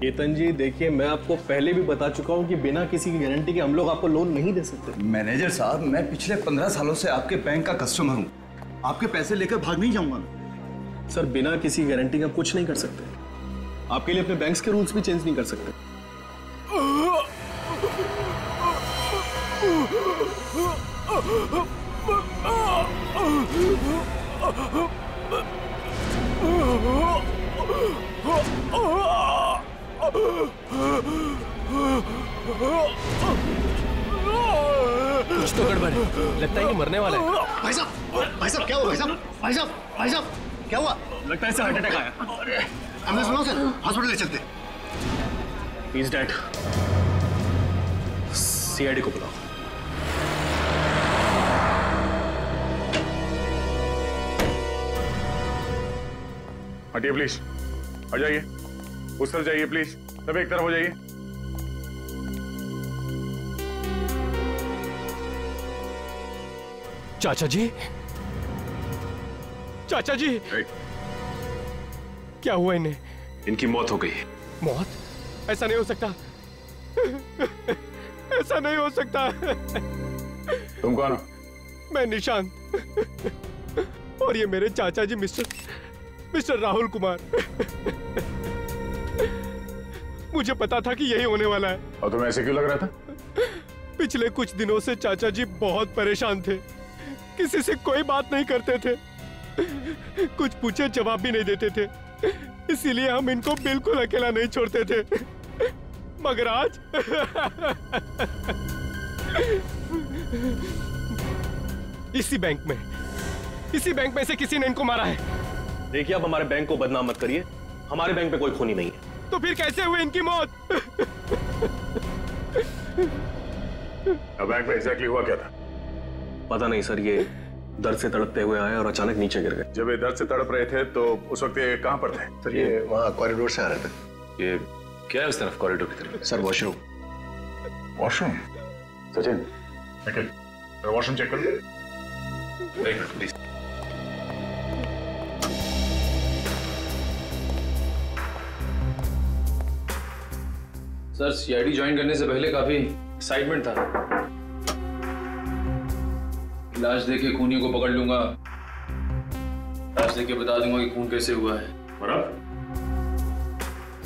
केतन जी देखिए, मैं आपको पहले भी बता चुका हूँ कि बिना किसी की गारंटी के हम लोग आपको लोन नहीं दे सकते। मैनेजर साहब, मैं पिछले 15 सालों से आपके बैंक का कस्टमर हूँ। आपके पैसे लेकर भाग नहीं जाऊंगा। सर बिना किसी गारंटी का कुछ नहीं कर सकते। आपके लिए अपने बैंक्स के रूल्स भी चेंज नहीं कर सकते। कुछ तो गड़बड़ है, लगता है कि मरने वाला है। भाई साहब क्या हुआ? भाई साहब क्या हुआ? लगता है इसे हार्ट अटैक आया। एम्बुलेंस बुलाओ सर, हॉस्पिटल ले चलते। He is dead. सीआईडी को बुलाओ। हटिए प्लीज, आ जाइए। उस तरफ जाइए प्लीज, सब एक तरफ हो जाइए। चाचा जी, चाचा जी, क्या हुआ इन्हें? इनकी मौत हो गई। मौत? ऐसा नहीं हो सकता, ऐसा नहीं हो सकता। तुम कौन हो? मैं निशांत, और ये मेरे चाचा जी मिस्टर राहुल कुमार। मुझे पता था कि यही होने वाला है। और तुम्हें ऐसे क्यों लग रहा था? पिछले कुछ दिनों से चाचा जी बहुत परेशान थे, किसी से कोई बात नहीं करते थे, कुछ पूछे जवाब भी नहीं देते थे, इसीलिए हम इनको बिल्कुल अकेला नहीं छोड़ते थे। मगर आज इसी बैंक में से किसी ने इनको मारा है। देखिए, आप हमारे बैंक को बदनाम मत करिए। हमारे बैंक पे कोई खूनी नहीं है। तो फिर कैसे हुई इनकी मौत? बैंक में एग्जैक्टली हुआ क्या था? पता नहीं सर, ये दर्द से तड़पते हुए आए और अचानक नीचे गिर गए। जब ये दर्द से तड़प रहे थे तो उस वक्त ये कहां पर थे? सर ये वहाँ कॉरिडोर से आ रहे थे। ये क्या है उस तरफ कॉरिडोर की तरफ? Sir washroom. वॉशरूम? सचिन, निकल, वॉशरूम चेक कर लो। एक minute please. Sir CID join करने से पहले काफी एक्साइटमेंट था। लाश देखे खूनियों को पकड़ लूंगा, लाश देख के बता दूंगा कि खून कैसे हुआ है। और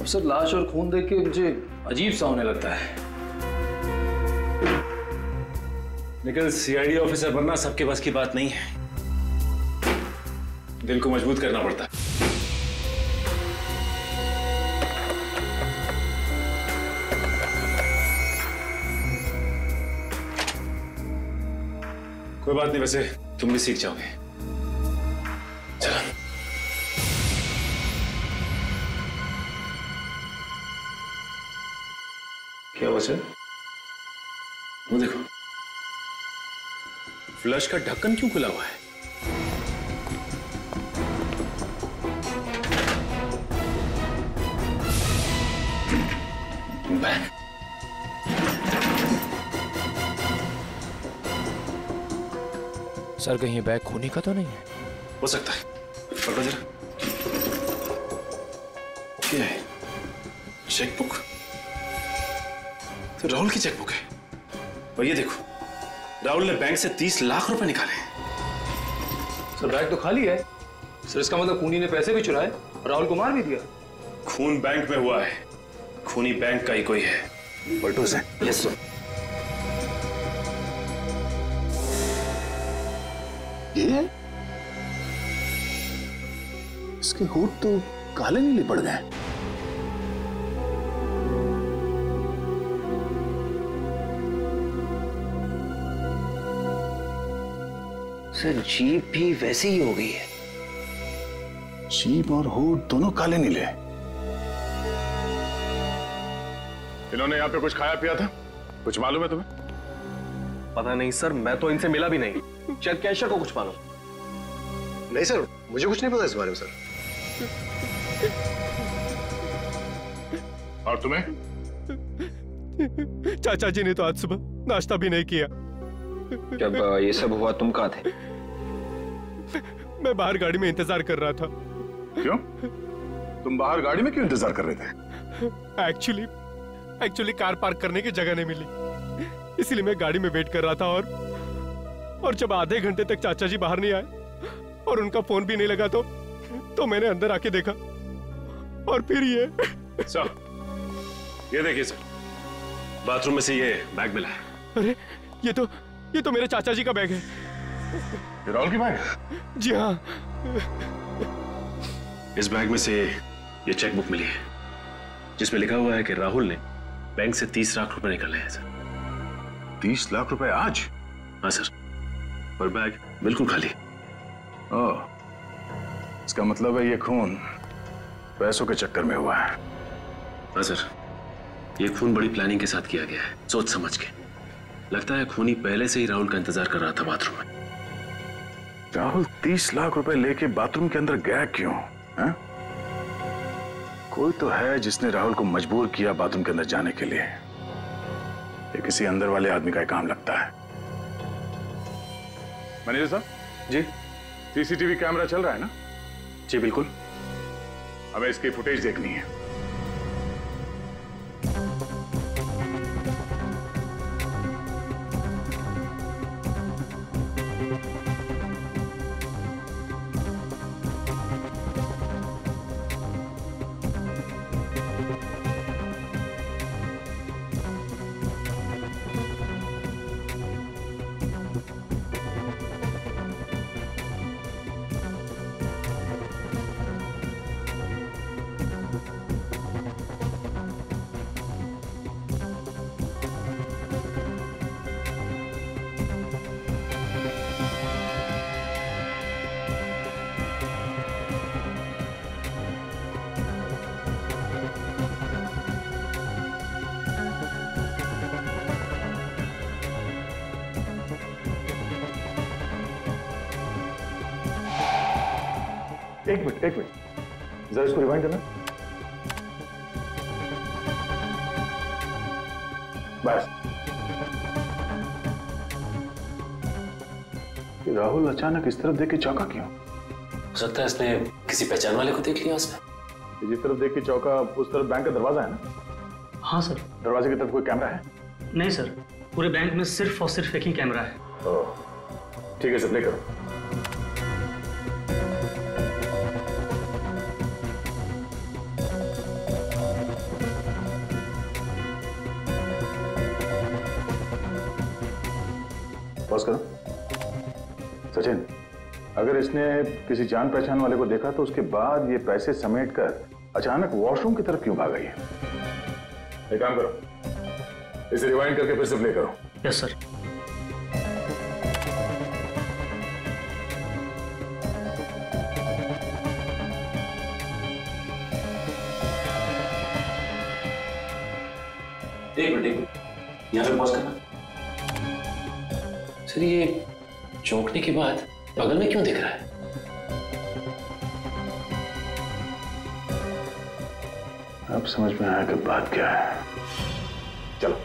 अब सर लाश और खून देख के मुझे अजीब सा होने लगता है। निकल, सीआईडी ऑफिसर बनना सबके बस की बात नहीं है। दिल को मजबूत करना पड़ता है। कोई बात नहीं, वैसे तुम भी सीख जाओगे। चलो। क्या हुआ सर? वो देखो, फ्लश का ढक्कन क्यों खुला हुआ है? बैग। सर कहीं बैग खूनी का तो नहीं है? हो सकता है, पकड़ो जरा। क्या है? चेकबुक? तो राहुल की चेकबुक है। और ये देखो, राहुल ने बैंक से 30 लाख रुपए निकाले। सर बैग तो खाली है। सर इसका मतलब खूनी ने पैसे भी चुराए और राहुल को मार भी दिया। खून बैंक में हुआ है, खूनी बैंक का ही कोई है। पलटू से। Yes sir. ये है? इसके होठ तो काले नीले पड़ गए। सर जीभ भी वैसी ही हो गई है। जीभ और होठ दोनों काले नीले। इन्होंने यहाँ पे कुछ खाया पिया था? कुछ मालूम है तुम्हें? पता नहीं सर, मैं तो इनसे मिला भी नहीं। शायद कैशियर को कुछ मालूम। नहीं सर, मुझे कुछ नहीं पता इस बारे में सर। और तुम्हें? चाचा जी ने तो आज सुबह नाश्ता भी नहीं किया। जब ये सब हुआ तुम कहाँ थे? मैं बाहर गाड़ी में इंतजार कर रहा था। क्यों? तुम बाहर गाड़ी में क्यों इंतजार कर रहे थे? एक्चुअली कार पार्क करने की जगह नहीं मिली, इसलिए मैं गाड़ी में वेट कर रहा था। और जब आधे घंटे तक चाचा जी बाहर नहीं आए और उनका फोन भी नहीं लगा तो मैंने अंदर आके देखा और फिर ये सर, ये देखिए सर, बाथरूम में से ये बैग मिला है। अरे ये तो मेरे चाचा जी का बैग है। ये राहुल की बैग? जी हाँ। इस बैग में से ये चेकबुक मिली है जिसमें लिखा हुआ है कि राहुल ने बैंक से 30 लाख रुपए निकाले हैं सर। 30 लाख रुपए आज? हाँ सर, और बैग बिल्कुल खाली। ओह, इसका मतलब है ये खून पैसों के चक्कर में हुआ है। हाँ सर, ये खून बड़ी प्लानिंग के साथ किया गया है, सोच समझ के। लगता है खूनी पहले से ही राहुल का इंतजार कर रहा था बाथरूम में। राहुल 30 लाख रुपए लेके बाथरूम के अंदर गया क्यों? है? कोई तो है जिसने राहुल को मजबूर किया बाथरूम के अंदर जाने के लिए। ये किसी अंदर वाले आदमी का काम लगता है। मैनेजर साहब जी? सीसीटीवी कैमरा चल रहा है ना? जी बिल्कुल। हमें इसकी फुटेज देखनी है। एक मिनट जरा इसको रिवाइंड करना। बस। राहुल अचानक इस तरफ देख के चौंका क्यों? हो सकता है इसने किसी पहचान वाले को देख लिया उसने। जिस तरफ देख के चौंका उस तरफ बैंक का दरवाजा है ना? हाँ सर। दरवाजे की तरफ कोई कैमरा है? नहीं सर, पूरे बैंक में सिर्फ और सिर्फ एक ही कैमरा है। ओह, ठीक है सर, प्ले करो। पॉज करो। सचिन, अगर इसने किसी जान पहचान वाले को देखा तो उसके बाद ये पैसे समेटकर अचानक वॉशरूम की तरफ क्यों भाग गई है? एक काम करो, इसे रिवाइंड करके फिर से प्ले करो। Yes sir. एक मिनट, यहाँ पे पॉज करना। सर, ये चौंकने के बाद बगल में क्यों दिख रहा है? अब समझ में आया कि बात क्या है। चलो।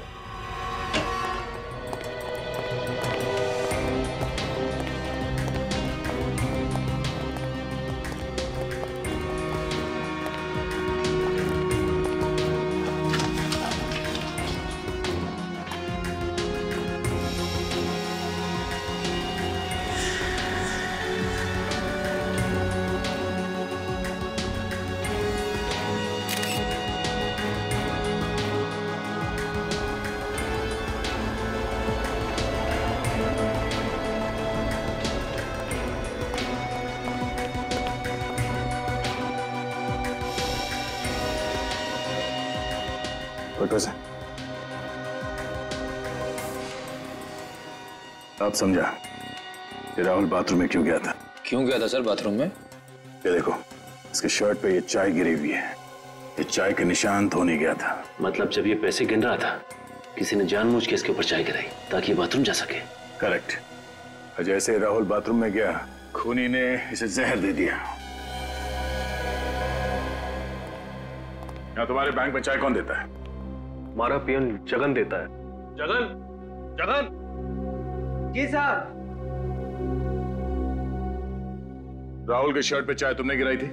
अब समझा कि राहुल बाथरूम में क्यों गया था। क्यों गया था सर बाथरूम में? ये देखो, इसके शर्ट पे ये चाय गिरी हुई है। ये चाय के निशान धोने गया था। मतलब जब ये पैसे गिन रहा था किसी ने जानबूझ के इसके ऊपर चाय गिराई ताकि बाथरूम जा सके। करेक्ट। जैसे राहुल बाथरूम में गया, खूनी ने इसे जहर दे दिया। यहाँ तुम्हारे बैंक में चाय कौन देता है? हमारा पियन जगन देता है। जगन, जगन। जी साहब। राहुल के शर्ट पे चाय तुमने गिराई थी?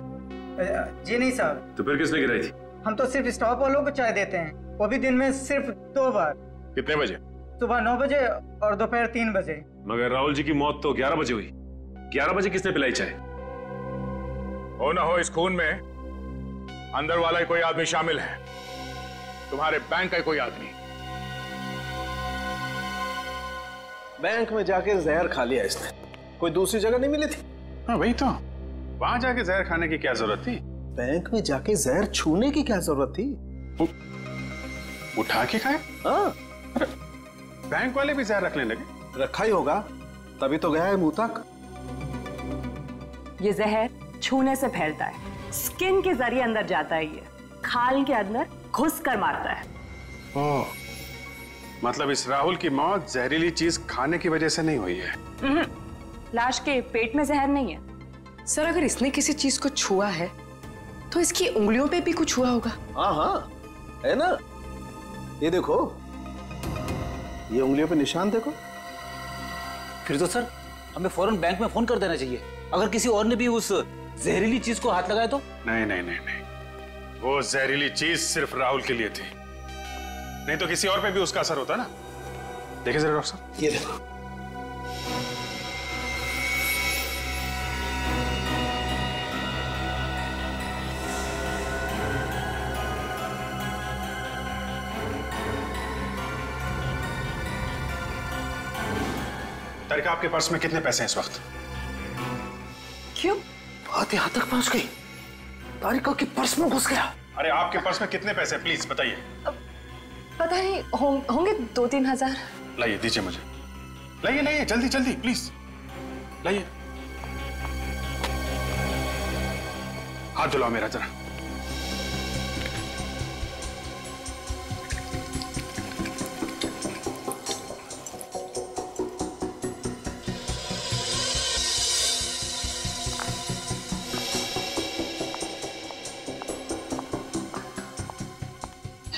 जी नहीं साहब। तो फिर किसने गिराई थी? हम तो सिर्फ स्टाफ वालों को चाय देते हैं, वो भी दिन में सिर्फ 2 बार। कितने बजे? सुबह 9 बजे और दोपहर 3 बजे। मगर राहुल जी की मौत तो 11 बजे हुई। 11 बजे किसने पिलाई चाय? हो ना हो, इस खून में अंदर वाला ही कोई आदमी शामिल है, तुम्हारे बैंक का ही कोई आदमी। बैंक में जाके जहर खा लिया इसने, कोई दूसरी जगह नहीं मिली थी। हाँ वही तो, वहां जाके जहर खाने की क्या जरूरत थी? बैंक में जाके जहर छूने की क्या जरूरत थी? उठा के खाए? हाँ, बैंक वाले भी जहर रखने लगे। रखा ही होगा, तभी तो गया है मुंह तक। ये जहर छूने से फैलता है, स्किन के जरिए अंदर जाता है, ये खाल के अंदर घुस कर मारता है। ओह, मतलब इस राहुल की मौत जहरीली चीज खाने की वजह से नहीं हुई है? लाश के पेट में जहर नहीं है। सर, अगर इसने किसी चीज को छुआ है तो इसकी उंगलियों पे भी कुछ हुआ होगा। हाँ हाँ, है ना, ये देखो, ये उंगलियों पे निशान देखो। फिर तो सर हमें फौरन बैंक में फोन कर देना चाहिए, अगर किसी और ने भी उस जहरीली चीज को हाथ लगाया तो। नहीं नहीं नहीं नहीं, वो जहरीली चीज सिर्फ राहुल के लिए थी, नहीं तो किसी और पे भी उसका असर होता ना। देखिए जरा डॉक्टर साहब, ये देखो। तारिका, आपके पर्स में कितने पैसे हैं इस वक्त? क्यों? बात यहाँ तक पहुंच गई, तारिका के पर्स में घुस गया। अरे आपके पर्स में कितने पैसे, प्लीज बताइए। पता नहीं, होंगे 2-3 हजार। लाइए, दीजिए मुझे, लाइए लाइए, जल्दी जल्दी प्लीज लाइए। हाथ धुलाओ मेरा जरा।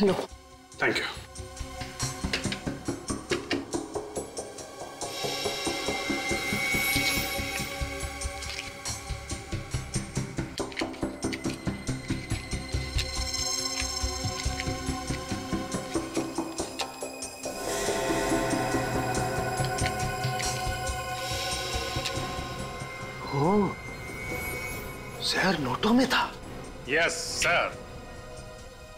हेलो। Thank you. ओह, जहर नोटों में था। यस सर,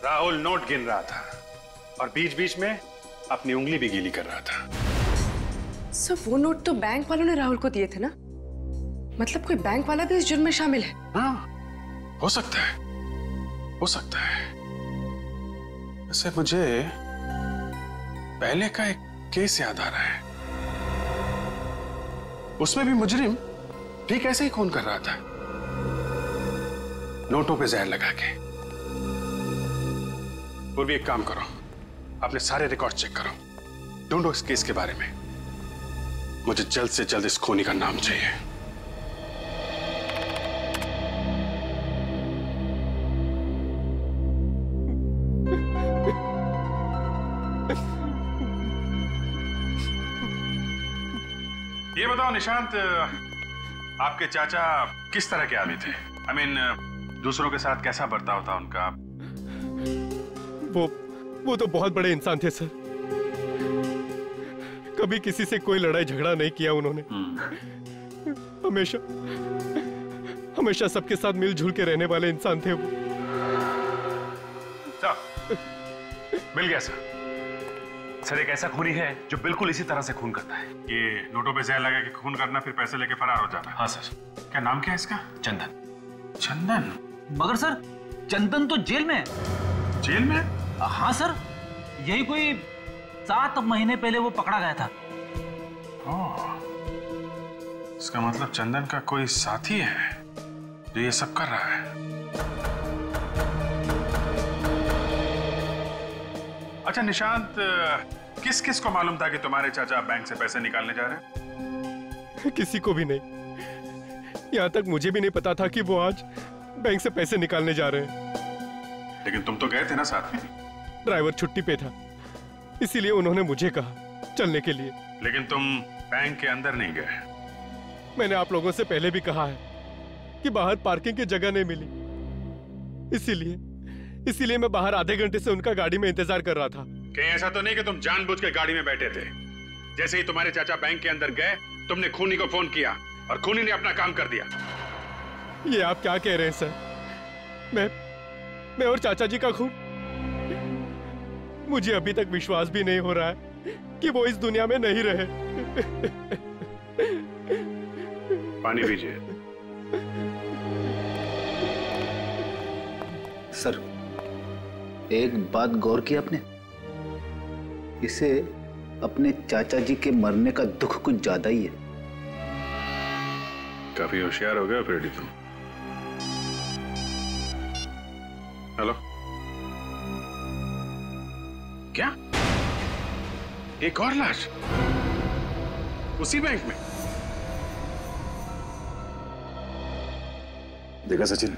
राहुल नोट गिन रहा था और बीच बीच में अपनी उंगली भी गीली कर रहा था। सर, वो नोट तो बैंक वालों ने राहुल को दिए थे ना, मतलब कोई बैंक वाला भी इस जुर्म में शामिल है। हाँ, हो सकता है, हो सकता है। वैसे मुझे पहले का एक केस याद आ रहा है, उसमें भी मुजरिम ठीक ऐसे ही खून कर रहा था, नोटों पे जहर लगा के। पूर्वी, एक काम करो, अपने सारे रिकॉर्ड चेक करो, ढूंढो इस केस के बारे में। मुझे जल्द से जल्द इस खूनी का नाम चाहिए। ये बताओ निशांत, आपके चाचा किस तरह के आदमी थे? I mean, दूसरों के साथ कैसा बर्ताव था उनका? वो तो बहुत बड़े इंसान थे सर, कभी किसी से कोई लड़ाई झगड़ा नहीं किया उन्होंने। हमेशा हमेशा सबके साथ मिलजुल के रहने वाले इंसान थे वो। मिल गया सर। सर, एक ऐसा खूनी है जो बिल्कुल इसी तरह से खून करता है। ये नोटों पे जहर लगा के खून करना, फिर पैसे लेके फरार हो जाना। हाँ सर। क्या नाम क्या है इसका? चंदन। चंदन? मगर सर, चंदन तो जेल में है। जेल में? हाँ सर, यही कोई 7 महीने पहले वो पकड़ा गया था। इसका मतलब चंदन का कोई साथी है जो ये सब कर रहा है। अच्छा निशांत, किस किस को मालूम था कि तुम्हारे चाचा बैंक से पैसे निकालने जा रहे हैं? किसी को भी नहीं, यहाँ तक मुझे भी नहीं पता था कि वो आज बैंक से पैसे निकालने जा रहे हैं। लेकिन तुम तो गए थे ना साथ में? ड्राइवर छुट्टी पे था, इसीलिए उन्होंने मुझे कहा चलने के लिए। लेकिन तुम बैंक के अंदर नहीं गए? मैंने आप लोगों से पहले भी कहा है कि बाहर पार्किंग की जगह नहीं मिली, इसीलिए मैं बाहर आधे घंटे से उनका गाड़ी में इंतजार कर रहा था। कहीं ऐसा तो नहीं कि तुम जानबूझ के गाड़ी में बैठे थे? जैसे ही तुम्हारे चाचा बैंक के अंदर गए, तुमने खूनी को फोन किया और खूनी ने अपना काम कर दिया। ये आप क्या कह रहे हैं सर? मैं और चाचा जी का खून? मुझे अभी तक विश्वास भी नहीं हो रहा है कि वो इस दुनिया में नहीं रहे। पानी पीजिए। सर, एक बात गौर की आपने? इसे अपने चाचा जी के मरने का दुख कुछ ज्यादा ही है। काफी होशियार हो गया फ्रेडी तुम। हेलो, क्या एक और लाश उसी बैंक में? देखा सचिन,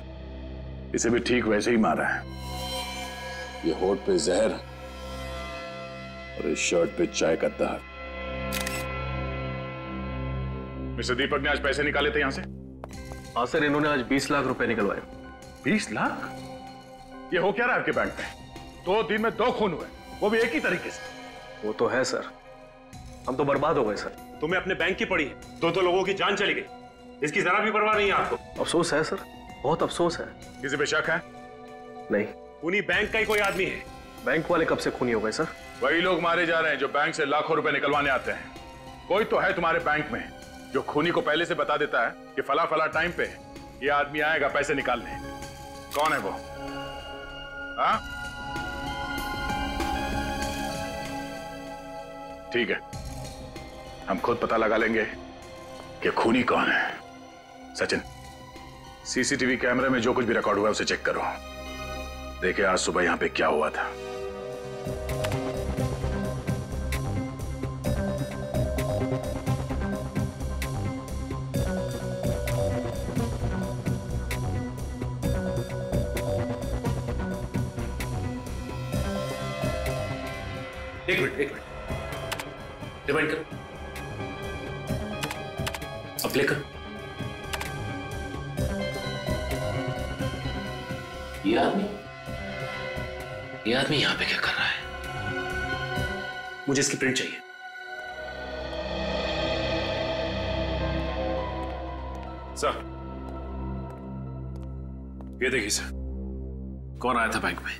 इसे भी ठीक वैसे ही मारा है। ये होठ पे जहर और इस शर्ट पे चाय का दाग। मिस्टर दीपक ने आज पैसे निकाले थे यहां से? हाँ सर, इन्होंने आज 20 लाख रुपए निकलवाए। 20 लाख? ये हो क्या रहा है आपके बैंक में? 2 दिन में 2 खून हुए, वो भी एक ही तरीके से। वो तो है सर, हम तो बर्बाद हो गए सर। तुम्हें अपने बैंक की पड़ी है, 2 लोगों की जान चली गई, इसकी जरा भी परवाह नहीं है आपको? अफसोस है सर, बहुत अफसोस है। किसी पे शक है? नहीं। खूनी बैंक का ही कोई आदमी है। बैंक वाले कब से खूनी हो गए सर? वही लोग मारे जा रहे हैं जो बैंक से लाखों रुपए निकलवाने आते हैं। कोई तो है तुम्हारे बैंक में जो खूनी को पहले से बता देता है कि फला फला टाइम पे ये आदमी आएगा पैसे निकालने। कौन है वो? हाँ, ठीक है, हम खुद पता लगा लेंगे कि खूनी कौन है। सचिन, सीसीटीवी कैमरे में जो कुछ भी रिकॉर्ड हुआ है उसे चेक करो। देखिए आज सुबह यहां पे क्या हुआ था। एक मिनट, रिवाइंड करो, अब प्ले करो। ये आदमी यहां पे क्या कर रहा है? मुझे इसकी प्रिंट चाहिए। सर, ये देखिए सर। कौन आया था बैंक में?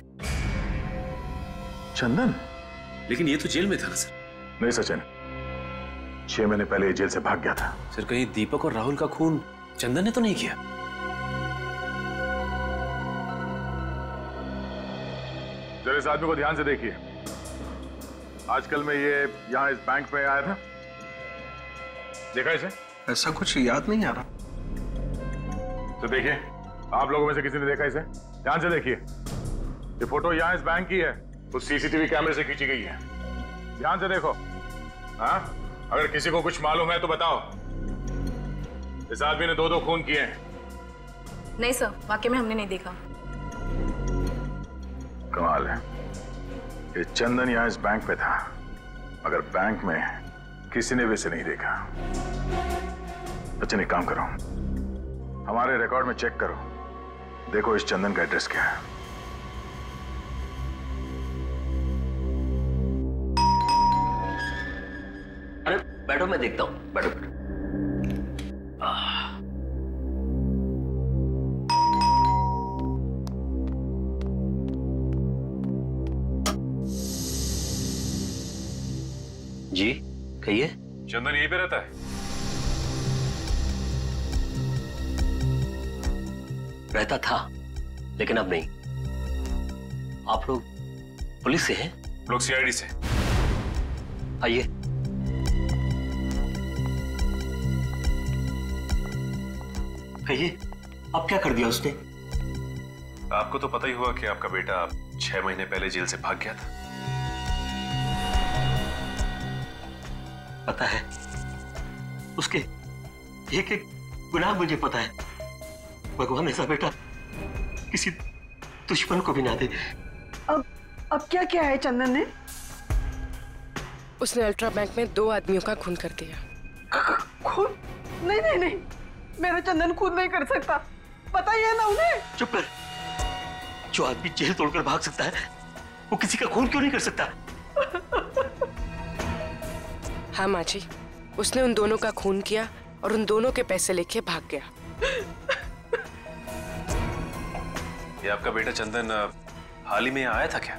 चंदन। लेकिन ये तो जेल में था ना सर? नहीं सचिन, 6 महीने पहले ये जेल से भाग गया था। सर, कहीं दीपक और राहुल का खून चंदन ने तो नहीं किया? जरा इस आदमी को ध्यान से देखिए। आजकल में ये यहां इस बैंक पे आया था, देखा इसे? ऐसा कुछ याद नहीं आ रहा। तो देखिए, आप लोगों में से किसी ने देखा इसे? ध्यान से देखिए। ये फोटो यहां इस बैंक की है, उस सीसीटीवी कैमरे से खींची गई है। ध्यान से देखो। हाँ, अगर किसी को कुछ मालूम है तो बताओ। इस आदमी ने 2 खून किए हैं। नहीं सर, वाकई में हमने नहीं देखा। कमाल है, ये चंदन यहां इस बैंक पे था, मगर बैंक में किसी ने भी इसे नहीं देखा। अच्छा, एक काम करो, हमारे रिकॉर्ड में चेक करो, देखो इस चंदन का एड्रेस क्या है। अरे बैठो, मैं देखता हूं। बैठो बैठो। जी कहिए। चंदन यहीं पे रहता है? रहता था, लेकिन अब नहीं। आप लोग पुलिस से हैं? लोग सीआईडी से। आइए। कहिए, अब क्या कर दिया उसने? आपको तो पता ही हुआ कि आपका बेटा 6 महीने पहले जेल से भाग गया था। पता है, उसके एक एक गुनाह मुझे पता है। भगवान ऐसा बेटा किसी दुश्मन को भी ना दे। अब क्या क्या है चंदन ने? उसने अल्ट्रा बैंक में 2 आदमियों का खून कर दिया। खून? नहीं नहीं नहीं, मेरा चंदन खून नहीं कर सकता, पता ही है ना उन्हें। चुप कर, जो आदमी जेल तोड़कर भाग सकता है वो किसी का खून क्यों नहीं कर सकता? हाँ माँ जी, उसने उन दोनों का खून किया और उन दोनों के पैसे लेके भाग गया। ये आपका बेटा चंदन हाल ही में आया था क्या?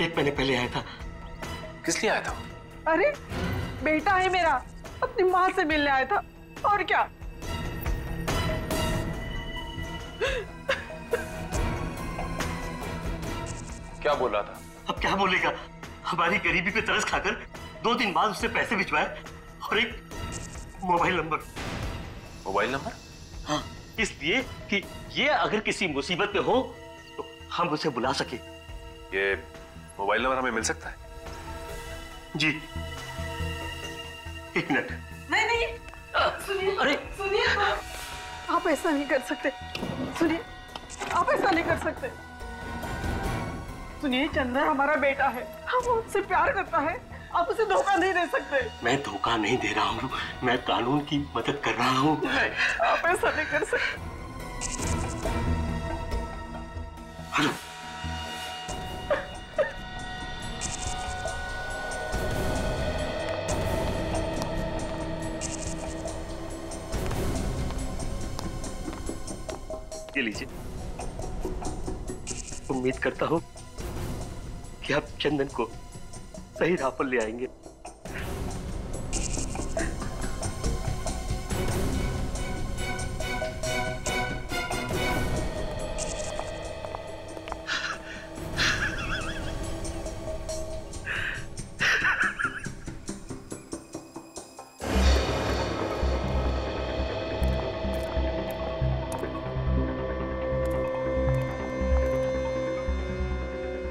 1 महीने पहले आया था। किस लिए आया था? अरे बेटा है मेरा, अपनी माँ से मिलने आया था और क्या। क्या बोल रहा था? अब क्या बोलेगा? हमारी गरीबी पे तरस खाकर 2 दिन बाद उसने पैसे भिजवाए और एक मोबाइल नंबर। Mobile number? हाँ, इसलिए कि ये अगर किसी मुसीबत में हो तो हम उसे बुला सके। ये मोबाइल नंबर हमें मिल सकता है? जी 1 मिनट। नहीं नहीं, सुनिए, अरे सुनिए, आप ऐसा नहीं कर सकते। सुनिए, आप ऐसा नहीं कर सकते। सुनिए, चंदन हमारा बेटा है, हम उससे प्यार करता है, आप उसे धोखा नहीं दे सकते। मैं धोखा नहीं दे रहा हूँ, मैं कानून की मदद कर रहा हूँ। नहीं, आप ऐसा नहीं कर सकते। हेलो, ये लीजिए। उम्मीद करता हूँ कि आप चंदन को सही राह पर ले आएंगे।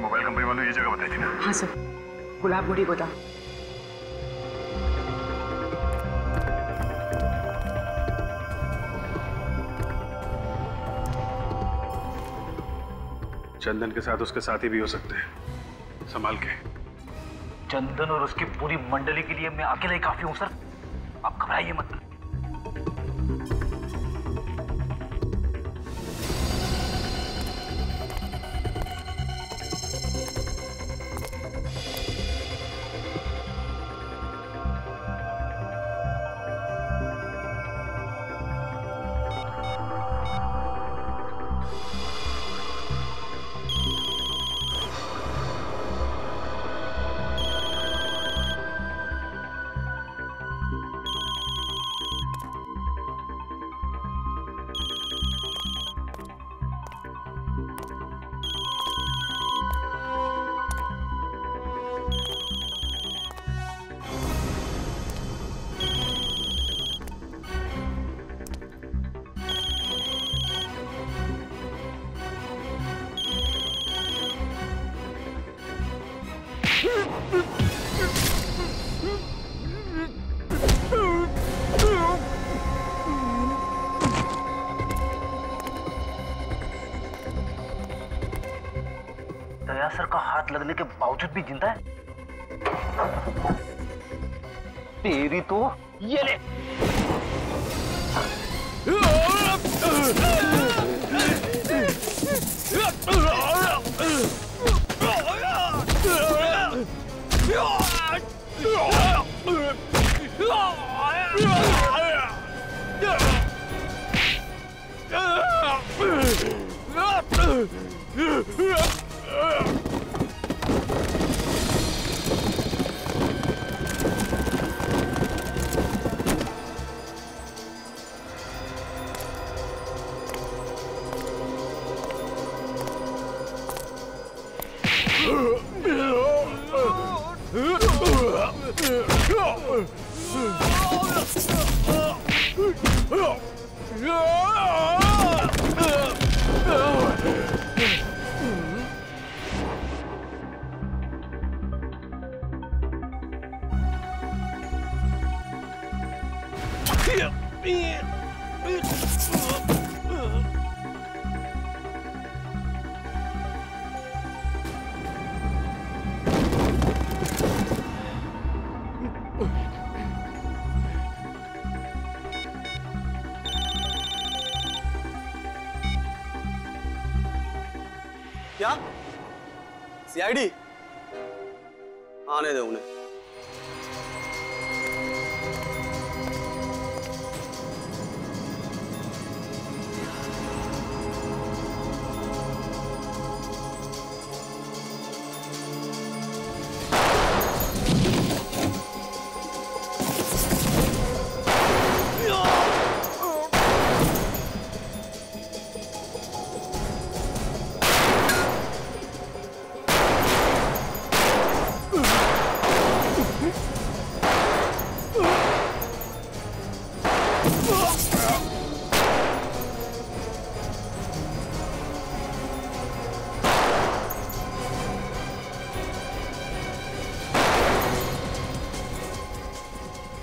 मोबाइल कंपनी वालों ने ये जगह बताई थी ना? हाँ सर, गुलाब गुड़ी गोदाम। चंदन के साथ उसके साथी भी हो सकते हैं, संभाल के। चंदन और उसकी पूरी मंडली के लिए मैं अकेला ही काफी हूं सर, आप घबराइए मत। दया सर का हाथ लगने के बावजूद भी जिंदा है? तेरी तो ये ले। क्या? सीआईडी? आने दे उन्हें।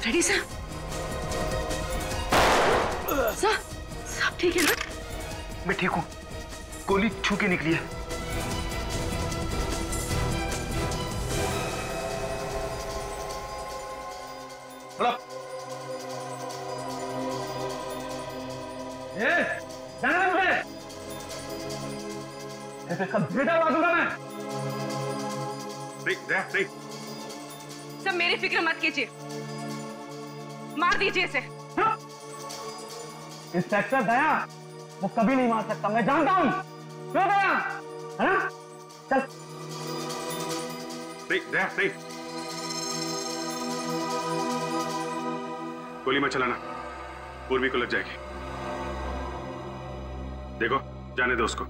Ready sir? सर, सब ठीक है ना? मैं ठीक हूँ। गोली छू के निकली है। जाना मुझे। इसका बेटा उड़ा दूंगा मैं। नहीं। सब मेरी फिक्र मत कीजिए, मार दीजिए इसे। इंस्पेक्टर दया वो कभी नहीं मार सकता, मैं जानता हूँ। क्यों दया? है ना? चल। नहीं। गोली मत चलाना, पूर्वी को लग जाएगी। देखो, जाने दो उसको।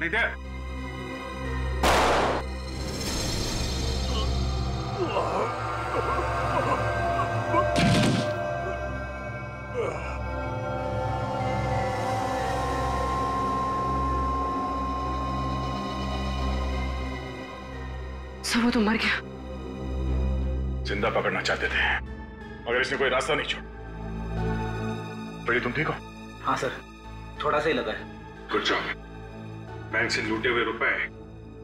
नहीं दे। सब वो तो मर गया। जिंदा पकड़ना चाहते थे, मगर इसने कोई रास्ता नहीं छोड़ा। बड़ी तुम ठीक हो? हाँ सर, थोड़ा सा ही लगा है। Good job. बैंक से लूटे हुए रुपए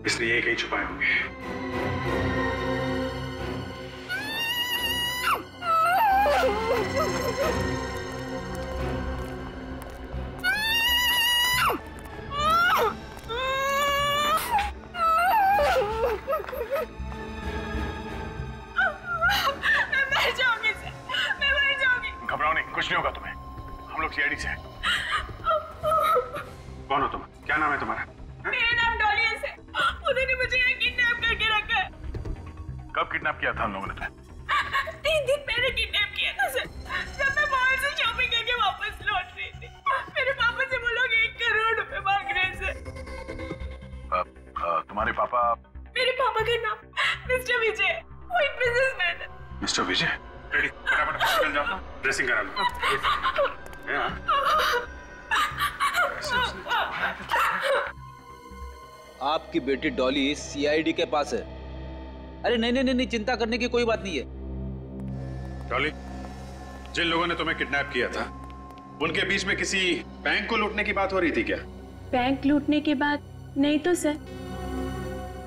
इसने ये कहीं छुपाए होंगे। घबराओ नहीं, कुछ नहीं होगा तुम्हें। हम लोग सीआईडी से हैं। कौन हो तुम? क्या नाम है तुम्हारा? मेरा नाम डॉली है। उन्होंने मुझे यहाँ किडनैप करके रखा है। कब किडनैप किया था हम लोगों ने तुम्हें? 3 दिन पहले किडनैप किया था सर, जब मैं मॉल से शॉपिंग करके वापस लौट रही थी। मेरे पापा से वो लोग 1 करोड़ रुपए मांग रहे थे। तुम्हारे पापा? मेरे पापा का नाम मिस्टर विजय, वो एक बिजनेसमैन है। मिस्टर विजय? रेडी, फटाफट हॉस्पिटल जाओ, ड्रेसिंग करा लो। आपकी बेटी डॉली सीआईडी के पास है। अरे नहीं, चिंता करने की कोई बात नहीं है। डॉली, जिन लोगों ने तुम्हें किडनैप किया था, उनके बीच में किसी बैंक को लूटने की बात हो रही थी क्या? बैंक लूटने की बात नहीं तो सर।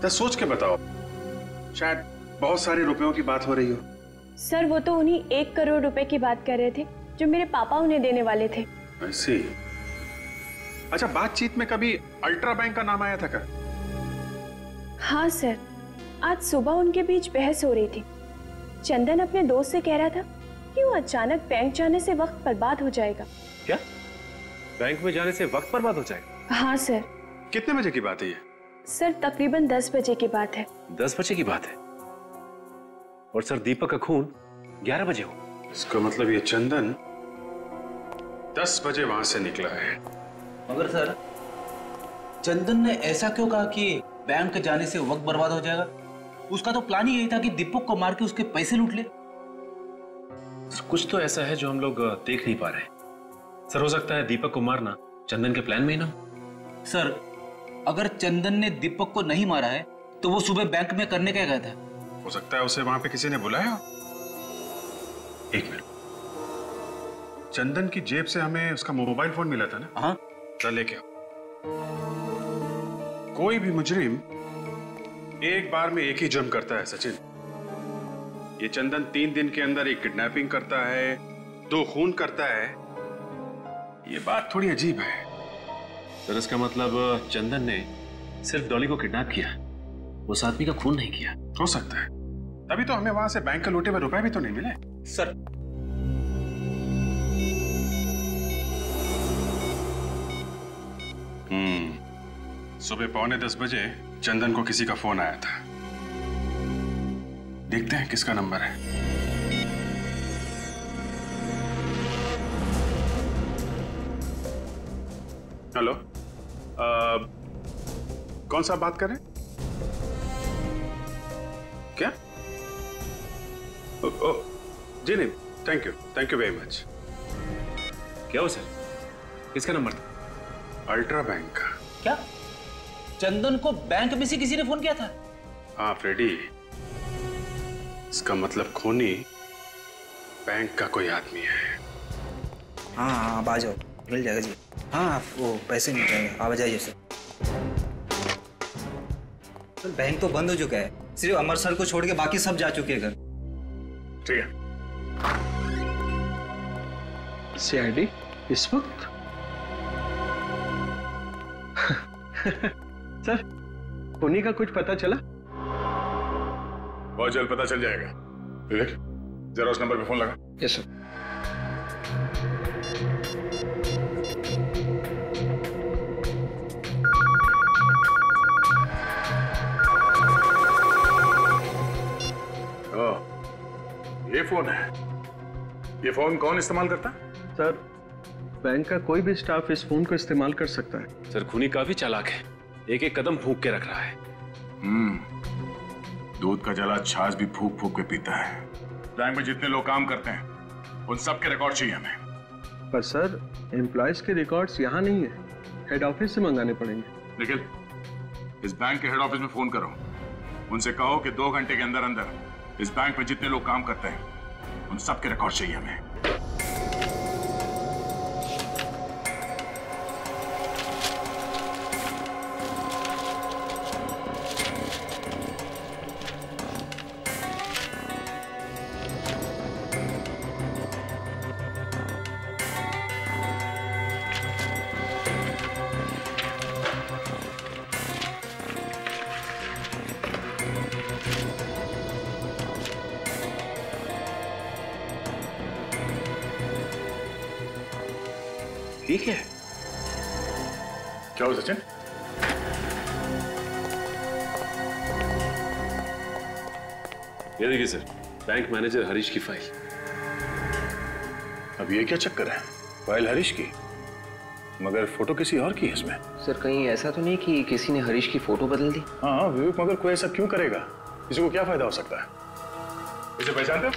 तो सोच के बताओ, शायद बहुत सारे रुपयों की बात हो रही हो। सर वो तो उन्हीं 1 करोड़ रुपए की बात कर रहे थे जो मेरे पापा उन्हें देने वाले थे। ऐसी? अच्छा, बातचीत में कभी अल्ट्रा बैंक का नाम आया था क्या? हाँ सर, आज सुबह उनके बीच बहस हो रही थी। चंदन अपने दोस्त से कह रहा था कि वो अचानक बैंक जाने से वक्त बर्बाद हो जाएगा। क्या? बैंक में जाने से वक्त बर्बाद हो जाएगा? हाँ सर। कितने बजे की बात है ये? सर तकरीबन 10 बजे की बात है। 10 बजे की बात है? और सर दीपक का खून 11 बजे हो। इसका मतलब ये चंदन 10 बजे वहां से निकला है। मगर सर, चंदन ने ऐसा क्यों कहा कि बैंक जाने से वक्त बर्बाद हो जाएगा? उसका तो प्लान ही यही था कि दीपक को मार के उसके पैसे लूट ले। कुछ तो ऐसा है जो हम लोग देख नहीं पा रहे। सर हो सकता है दीपक को मारना चंदन के प्लान में ही ना हो। सर, अगर चंदन ने दीपक को नहीं मारा है तो वो सुबह बैंक में करने क्या गया था? हो सकता है उसे वहां पे किसी ने बुलाया। एक मिनट, चंदन की जेब से हमें उसका मोबाइल फोन मिला था ना? हाँ। चल लेके आओ। कोई भी मुजरिम एक बार में एक ही जुर्म करता है सचिन। ये चंदन 3 दिन के अंदर एक किडनैपिंग करता है, 2 खून करता है, ये बात थोड़ी अजीब है। सर इसका मतलब चंदन ने सिर्फ डॉली को किडनैप किया, उस आदमी का खून नहीं किया। हो सकता है, तभी तो हमें वहां से बैंक के लूटे हुए रुपए भी तो नहीं मिले। सर सुबह 9:45 बजे चंदन को किसी का फोन आया था। देखते हैं किसका नंबर है। हेलो, कौन सा बात कर रहे हैं? क्या? जी नहीं, थैंक यू वेरी मच। क्या हो सर, किसका नंबर था? अल्ट्रा बैंक का। क्या चंदन को बैंक में से किसी ने फोन किया था? हाँ फ्रेडी, इसका मतलब खूनी बैंक का कोई आदमी है। हाँ आप आ जाओ, मिल जाएगा जी। हाँ वो पैसे मिल जाएंगे, आप आ जाइए सर। बैंक तो बंद हो चुका है, सिर्फ अमर सर को छोड़ के बाकी सब जा चुके हैं घर। ठीक है। सीआईडी इस वक्त? सर, खूनी का कुछ पता चला? बहुत जल्द पता चल जाएगा। विवेक, जरा उस नंबर पे फोन लगा। Yes sir. ये फोन है। ये फोन कौन इस्तेमाल करता? सर, बैंक का कोई भी स्टाफ इस फोन को इस्तेमाल कर सकता है। सर खूनी काफी चालाक है, एक एक कदम फूंक के रख रहा है। दूध का जला छाछ भी फूक फूक के पीता है। बैंक में जितने लोग काम करते हैं उन सब के रिकॉर्ड चाहिए हमें। पर सर, एम्प्लॉयज के रिकॉर्ड्स यहाँ नहीं है, हेड ऑफिस से मंगाने पड़ेंगे। निखिल, इस बैंक के हेड ऑफिस में फोन करो, उनसे कहो कि 2 घंटे के अंदर अंदर इस बैंक में जितने लोग काम करते हैं उन सब के रिकॉर्ड चाहिए हमें। ठीक है। क्या हो सचिन? ये देखिए सर, बैंक मैनेजर हरीश की फाइल। अब ये क्या चक्कर है? फाइल हरीश की, मगर फोटो किसी और की है इसमें। सर कहीं ऐसा तो नहीं कि किसी ने हरीश की फोटो बदल दी? हाँ विवेक, मगर कोई ऐसा क्यों करेगा? किसी को क्या फायदा हो सकता है? इसे पहचानते हो?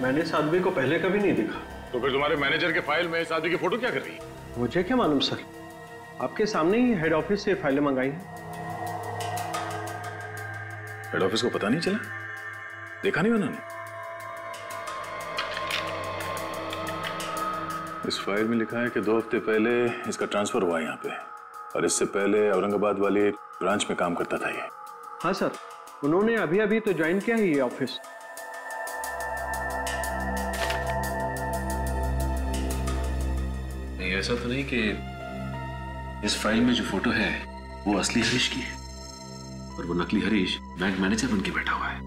मैंने इस आदमी को पहले कभी नहीं देखा। तो फिर तुम्हारे मैनेजर के फाइल में इस आदमी की फोटो क्या कर रही है? मुझे क्या मालूम सर, आपके सामने ही हेड ऑफिस से फाइलें मंगाई हैं। हेड ऑफिस को पता नहीं चला? देखा नहीं उन्होंने? इस फाइल में लिखा है कि 2 हफ्ते पहले इसका ट्रांसफर हुआ यहाँ पे, और इससे पहले औरंगाबाद वाली ब्रांच में काम करता था ये। हाँ सर, उन्होंने अभी अभी तो ज्वाइन किया है ये ऑफिस। नहीं, ऐसा तो नहीं कि इस फाइल में जो फोटो है वो असली हरीश की है और वो नकली हरीश बैंक मैनेजर बन के बैठा हुआ है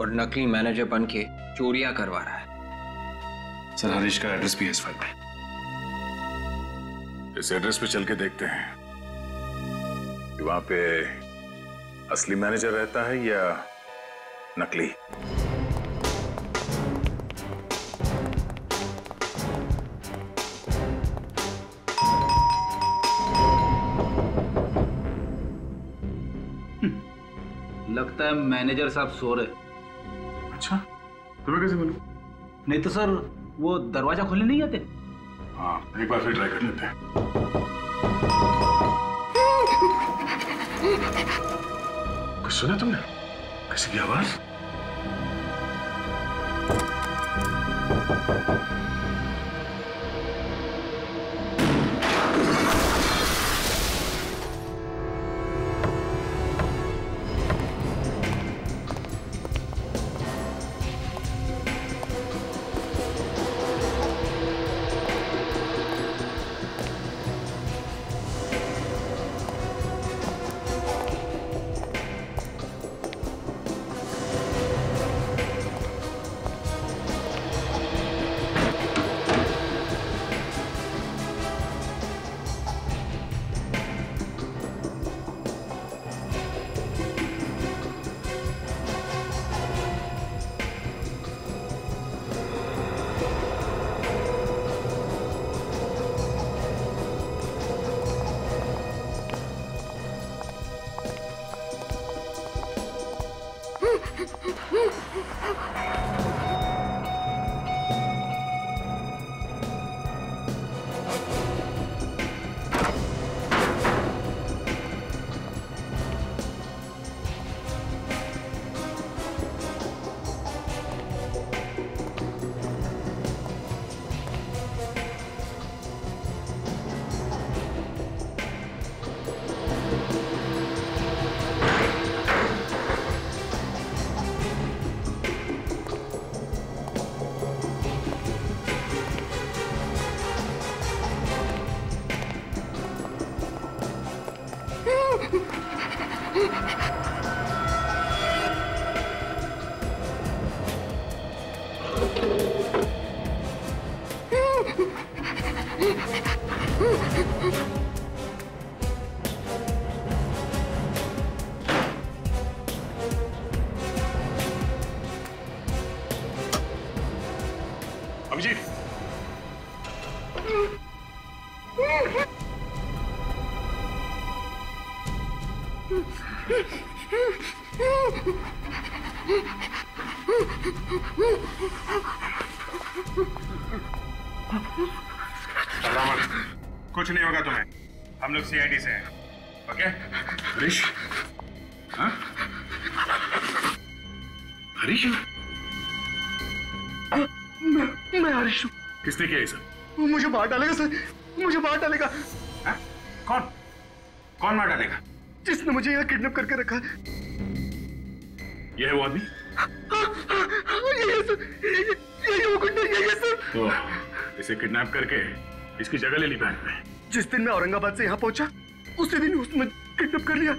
और नकली मैनेजर बन के चोरियां करवा रहा है। सर हरीश का एड्रेस भी है इस फाइल में। इस एड्रेस पे चल के देखते हैं कि वहां पे असली मैनेजर रहता है या नकली। लगता है मैनेजर साहब सो रहे। अच्छा, तुम्हें कैसे मालूम? नहीं तो सर वो दरवाजा खोलने नहीं आते? हाँ, एक बार फिर ट्राई कर लेते हैं। कुछ सुना तुमने? किसी की आवाज? अभिजीत, कुछ नहीं होगा तुम्हें, हम लोग सीआईडी से हैं, ओके? हरीश? हाँ? हरीश? मैं हरीश हूँ। किसने किया ये सब? वो मुझे मार डालेगा सर, मुझे मार डालेगा। कौन? कौन मार डालेगा? जिसने मुझे यहाँ किडनैप करके रखा है। ये है वो आदमी? यही सर, यही वो गुंडा, यही सर। तो इसे किडनैप करके इसकी जगह ले ली बैंक में। जिस दिन मैं औरंगाबाद से यहाँ पहुंचा, उसी दिन उसने किडनैप कर लिया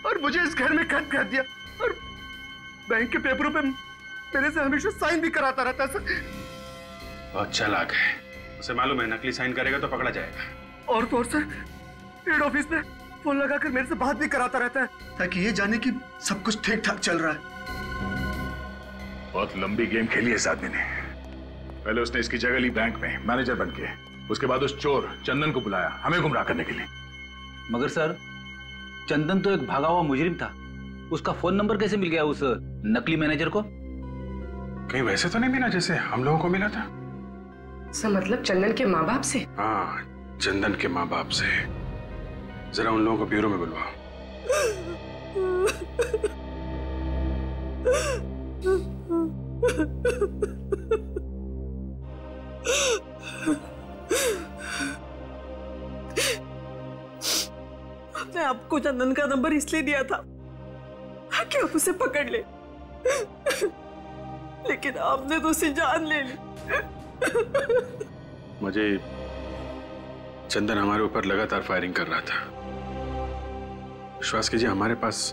और मुझे इस घर में कैद कर दिया और बैंक के पेपरों पे मेरे से हमेशा साइन भी कराता रहता है सर। बहुत चालाक है, उसे मालूम है नकली साइन करेगा तो पकड़ा जाएगा। और तो और सर, हेड ऑफिस में फोन लगाकर मेरे से बात भी कराता रहता है ताकि ये जाने कि सब कुछ ठीक ठाक चल रहा है। बहुत लंबी गेम खेली है इस आदमी ने। पहले उसने इसकी जगह ली बैंक में मैनेजर बन के, उसके बाद उस चोर चंदन को बुलाया हमें गुमराह करने के लिए। मगर सर, चंदन तो एक भागा हुआ मुजरिम था, उसका फोन नंबर कैसे मिल गया उस नकली मैनेजर को? कहीं वैसे तो नहीं मिला जैसे हम लोगों को मिला था? सर मतलब चंदन के माँ बाप से? हाँ, चंदन के माँ बाप से। जरा उन लोगों को ब्यूरो में बुलवाओ। आपने आपको चंदन का नंबर इसलिए दिया था ताकि आप उसे पकड़ ले, लेकिन आपने तो उसे जान ले ली। मुझे चंदन हमारे ऊपर लगातार फायरिंग कर रहा था। विश्वास कीजिए हमारे पास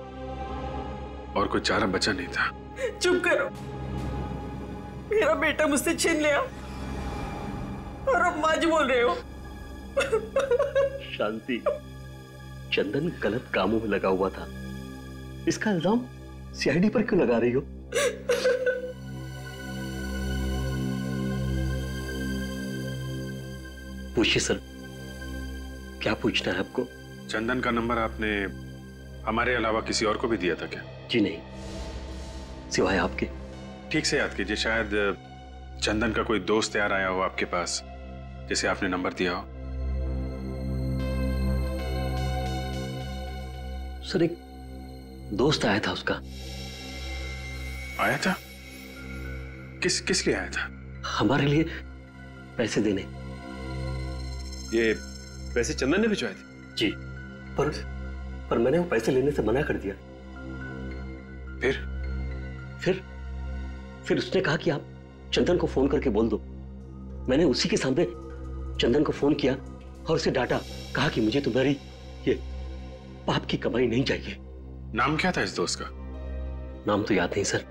और कोई चारा बचा नहीं था। चुप करो, मेरा बेटा मुझसे छीन लिया और अब माँ जी बोल रहे हो। शांति, चंदन गलत कामों में लगा हुआ था, इसका इल्जाम सीआईडी पर क्यों लगा रही हो? पूछिए सर, क्या पूछना है आपको? चंदन का नंबर आपने हमारे अलावा किसी और को भी दिया था क्या? जी नहीं, सिवाय आपके। ठीक से याद कीजिए, शायद चंदन का कोई दोस्त यार आया हो आपके पास जिसे आपने नंबर दिया हो। सर एक दोस्त आया था उसका। आया था? किस लिए आया था? हमारे लिए पैसे देने। ये पैसे चंदन ने भिजवाए थे? जी, पर मैंने वो पैसे लेने से मना कर दिया। फिर उसने कहा कि आप चंदन को फोन करके बोल दो। मैंने उसी के सामने चंदन को फोन किया और उसे डांटा, कहा कि मुझे तुम्हारी ये पाप की कमाई नहीं चाहिए। नाम क्या था इस दोस्त का? नाम तो याद नहीं सर।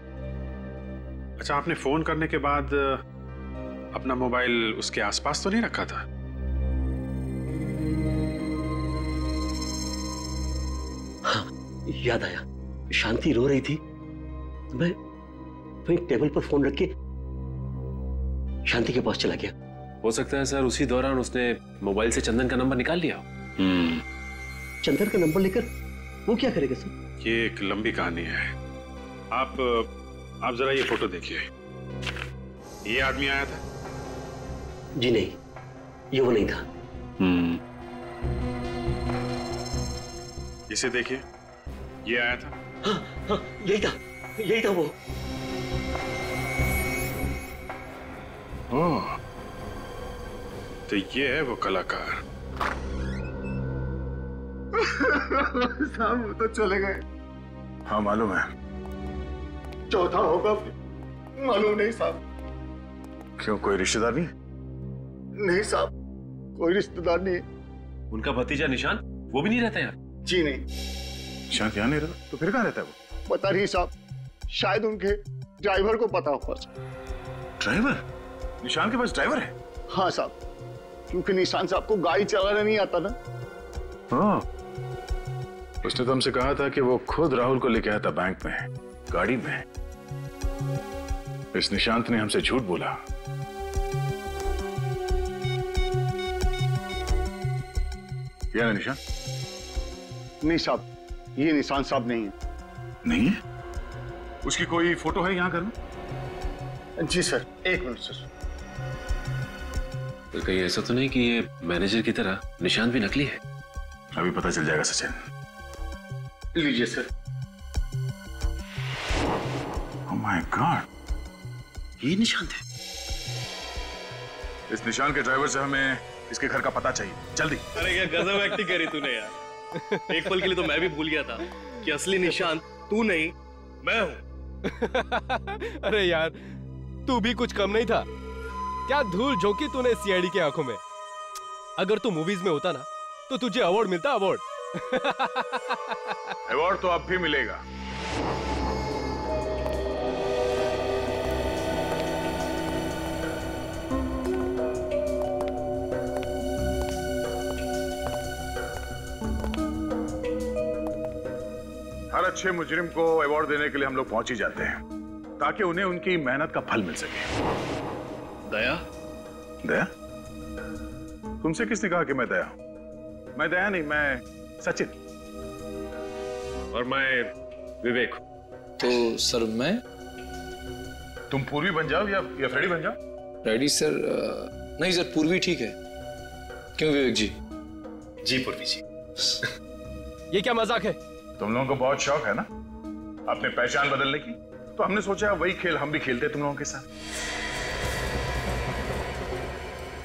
अच्छा, आपने फोन करने के बाद अपना मोबाइल उसके आसपास तो नहीं रखा था? हाँ, याद आया। शांति रो रही थी, मैं टेबल पर फोन रख के शांति के पास चला गया। हो सकता है सर उसी दौरान उसने मोबाइल से चंदन का नंबर निकाल लिया। चंदन का नंबर लेकर वो क्या करेगा सर? ये एक लंबी कहानी है। आप जरा ये फोटो देखिए। ये आदमी आया था? जी नहीं, ये वो नहीं था। इसे देखिए, ये आया था? हाँ, यही था वो। ओह, तो ये है वो कलाकार। साहब वो तो चले गए। हाँ मालूम है। चौथा होगा मालूम नहीं साहब। क्यों, कोई रिश्तेदार नहीं? नहीं साहब, कोई रिश्तेदार नहीं। उनका भतीजा निशांत, वो भी नहीं रहता यार? जी नहीं। निशांत यहाँ नहीं रहता? तो फिर कहाँ रहता है वो? पता नहीं साहब, शायद उनके ड्राइवर को पता होगा। ड्राइवर? निशांत के पास ड्राइवर है? हाँ साहब, क्योंकि निशान साहब को गाड़ी चलाना नहीं आता ना। हाँ, उसने तो हमसे कहा था कि वो खुद राहुल को लेके आया था बैंक में, गाड़ी में। इस निशांत ने हमसे झूठ बोला। क्या है निशांत? नहीं साहब, ये निशांत साहब नहीं है। नहीं है? उसकी कोई फोटो है यहाँ घर में? जी सर, एक मिनट सर। तो कहीं ऐसा तो नहीं कि ये मैनेजर की तरह निशांत भी नकली है? अभी पता चल जाएगा सचिन। लीजिए सर। ओह माय गॉड, ये निशांत है। इस निशान के ड्राइवर से हमें इसके घर का पता चाहिए, जल्दी। अरे क्या गजब एक्टिंग करी तूने यार। एक पल के लिए तो मैं भी भूल गया था कि असली निशांत तू नहीं मैं हूं। अरे यार, तू भी कुछ कम नहीं था। क्या धूल झोंकी तूने सीआईडी की आंखों में। अगर तू मूवीज में होता ना तो तुझे अवार्ड मिलता, अवार्ड। अवार्ड तो अब भी मिलेगा। हर अच्छे मुजरिम को अवार्ड देने के लिए हम लोग पहुंच ही जाते हैं, ताकि उन्हें उनकी मेहनत का फल मिल सके। दया? दया? तुमसे किसने कहा कि मैं दया हूं? मैं दया नहीं, मैं सचिन। और मैं विवेक। तो सर मैं? तुम पूर्वी बन जाओ या फ्रेडी बन जाओ। Freddy sir? नहीं सर, पूर्वी ठीक है। क्यों विवेक जी? जी पूर्वी जी। ये क्या मजाक है? तुम लोगों को बहुत शौक है ना अपने पहचान बदलने की, तो हमने सोचा वही खेल हम भी खेलते तुम लोगों के साथ।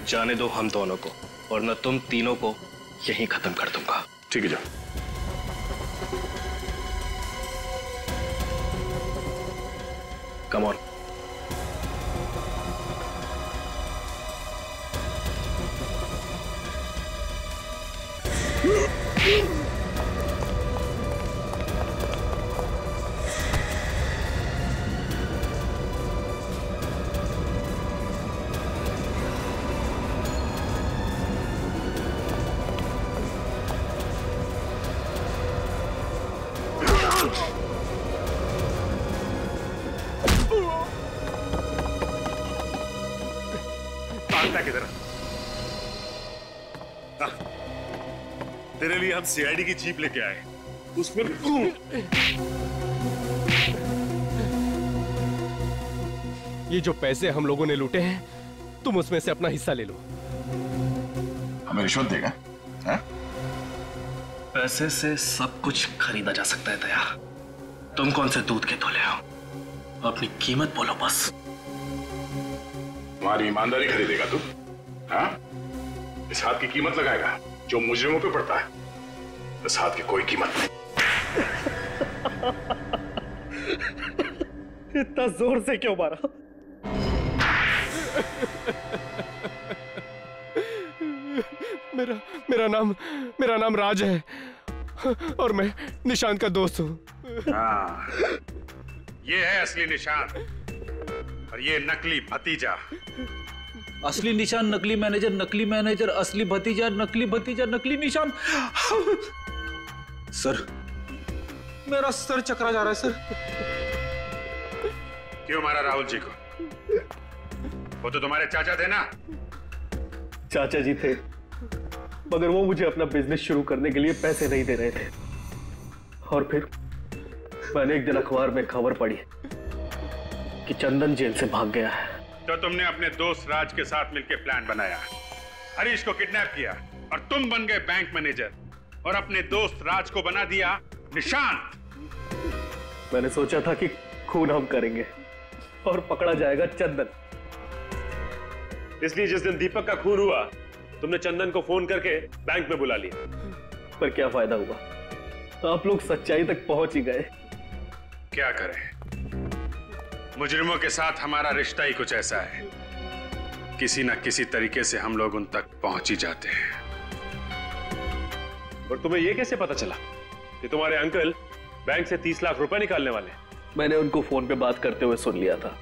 जाने दो हम दोनों को, और मैं तुम तीनों को यहीं खत्म कर दूंगा। ठीक है, जाओ। Come on. किधर? तेरे लिए हम सीआईडी की जीप लेके आए, उसमें ये जो पैसे हम लोगों ने लूटे हैं, तुम उसमें से अपना हिस्सा ले लो। हमें रिश्वत देगा? है? पैसे से सब कुछ खरीदा जा सकता है दया। तुम कौन से दूध के धुले हो? अपनी कीमत बोलो बस। हमारी ईमानदारी खरीदेगा तू? हाँ? इस हाथ की कीमत लगाएगा जो मुजरिमों पे पड़ता है। इस हाथ की कोई कीमत नहीं। इतना जोर से क्यों मारा? मेरा नाम राज है और मैं निशांत का दोस्त हूँ। हाँ, ये है असली निशांत और ये नकली भतीजा। असली निशान, नकली मैनेजर, असली भतीजा, नकली निशान। सर, मेरा सर चकरा जा रहा है सर। क्यों मारा राहुल जी को? वो तो तुम्हारे चाचा थे ना? चाचा जी थे, मगर वो मुझे अपना बिजनेस शुरू करने के लिए पैसे नहीं दे रहे थे। और फिर मैंने एक दिन अखबार में खबर पढ़ी कि चंदन जेल से भाग गया है। तो तुमने अपने दोस्त राज के साथ मिलकर प्लान बनाया, हरीश को किडनैप किया और तुम बन गए बैंक मैनेजर और अपने दोस्त राज को बना दिया निशांत। मैंने सोचा था कि खून हम करेंगे और पकड़ा जाएगा चंदन। इसलिए जिस दिन दीपक का खून हुआ, तुमने चंदन को फोन करके बैंक में बुला लिया। पर क्या फायदा हुआ? आप लोग सच्चाई तक पहुंच ही गए। क्या करें, मुजरिमों के साथ हमारा रिश्ता ही कुछ ऐसा है, किसी ना किसी तरीके से हम लोग उन तक पहुंच ही जाते हैं। और तुम्हें यह कैसे पता चला कि तुम्हारे अंकल बैंक से 30 लाख रुपए निकालने वाले? मैंने उनको फोन पे बात करते हुए सुन लिया था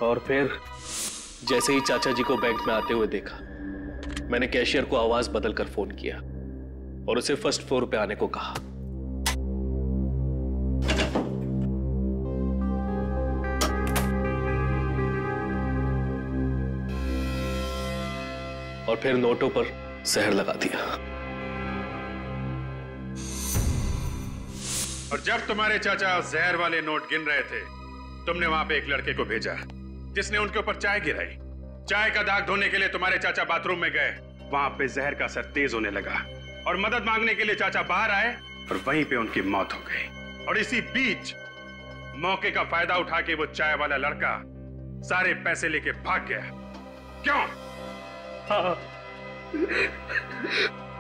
और फिर जैसे ही चाचा जी को बैंक में आते हुए देखा, मैंने कैशियर को आवाज बदलकर फोन किया और उसे फर्स्ट फ्लोर पे आने को कहा। और फिर नोटों पर जहर लगा दिया। और जब तुम्हारे चाचा जहर वाले नोट गिन रहे थे, तुमने वहां पे एक लड़के को भेजा जिसने उनके ऊपर चाय गिराई। चाय का दाग धोने के लिए तुम्हारे चाचा बाथरूम में गए, वहां पे जहर का असर तेज होने लगा और मदद मांगने के लिए चाचा बाहर आए और वहीं पे उनकी मौत हो गई। और इसी बीच मौके का फायदा उठा के वो चाय वाला लड़का सारे पैसे लेके भाग गया। क्यों? हाँ,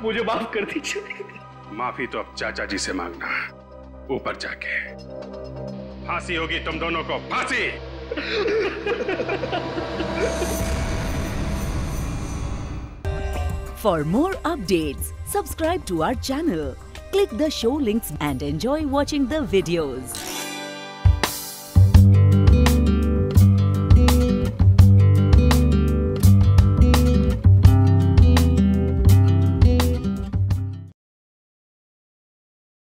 मुझे माफ कर दीजिए। माफी तो अब चाचा जी से मांगना, ऊपर जाके। फांसी होगी तुम दोनों को, फांसी। For more updates, subscribe to our channel, click the show links and enjoy watching the videos.